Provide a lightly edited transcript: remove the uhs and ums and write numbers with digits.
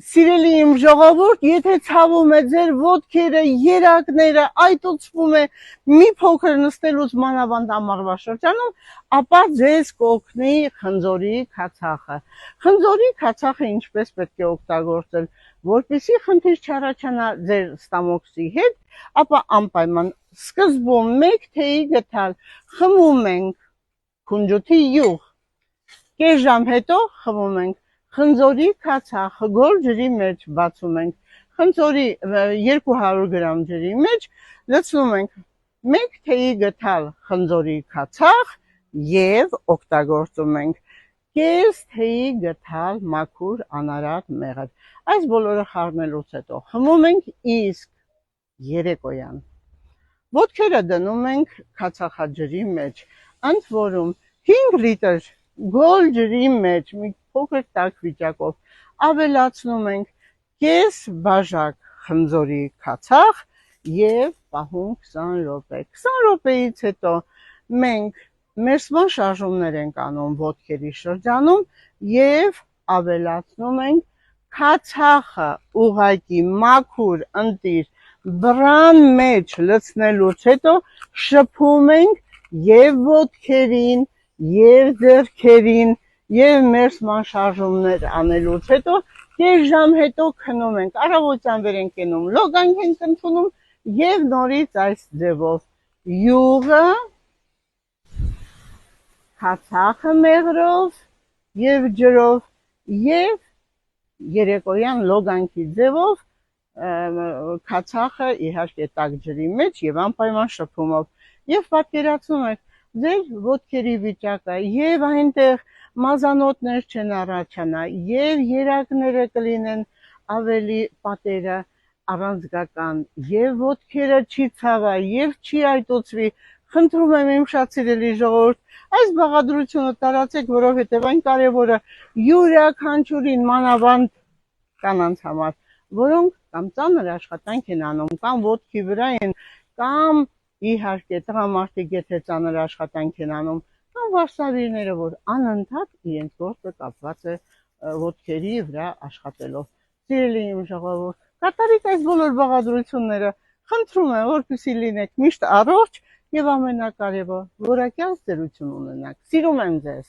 Սիրելի իմ ժողովուրդ, եթե ցավում է ձեր ոտքերը, երակները, այտուցվում է մի փոքր նստելուց մանավանդ ամառվա շրջանում, ապա ձեզ կօգնի խնձորի քացախը։ Խնձորի քացախը ինչպես պետք է օգտագործել, որպեսզի խնդիր չառաջանա ձեր ստամոքսի հետ, ապա անպայման սկզբում 1 թեյի գդալ խմում ենք քունջութի յուղ, կես ժամ հետո խմում ենք խնձորի քացախը գոլ ջրի մեջ բացում ենք, խնձորի 200 գրամ ջրի մեջ լցնում ենք 1 թեյի գդալ խնձորի քացախ և օգտագործում ենք կես թեյի գդալ մաքուր անարատ մեղր։ Այս բոլորը խառնելուց հետո խմում ենք իսկ երեկոյան։ Ոտքերը դնում ենք քացախաջրի մեջ, ընդ որում 5 լիտր գոլ ջրի մեջ մի փոքր տաք վիճակով ավելացնում ենք կես բաժակ խնձորի քացախ և պահում 20 րոպե։ 20 րոպեից հետո մենք մերսման շարժումներ ենք անում ոտքերի շրջանում և ավելացնում ենք քացախը ուղղակի մաքուր ընտիր բռան մեջ լցնելուց հետո շփում ենք և ոտքերին, և ձեռքերին, և մերսման շարժումներ անելուց հետո կես ժամ հետո քնում ենք, առավոտյան վեր ենք կենում, լոգանք ենք ընդունում և նորից այս ձևով յուղը, քացախը մեղրով և ջրով և երեկոյան լոգանքի ձևով քացախը իհարկե տաք ջրի մեջ և անպայման շփումով և պատկերացնում եք ձեր ոտքերի վիճակը և այնտեղ մազանոթներ չեն առաջանա և երակները կլինեն ավելի պատերը առանցքական և ոտքերը չի ցավա և չի այտուցվի։ Խնդրում եմ իմ շատ սիրելի ժողովուրդ, այս բաղադրությունը տարածեք, որովհետև այն կարևորը յուրաքանչյուրին մանավանդ կանանց համար, որոնք կամ ծանր աշխատանք են անում, կամ ոտքի վրա են, կամ իհարկե տղամարդիկ եթե ծանր աշխատանք են անում, կամ վարսավիրները, որ անընդհատ իրենց գործը կապված է ոտքերի վրա աշխատելով։ Սիրելի իմ ժողովուրդ, կատարեք այս բոլոր բաղադրությունները, խնդրում եմ, որպեսզի լինեք միշտ առողջ և ամենակարևոր, որակյալ ծերություն ունենաք։ Սիրում եմ ձեզ։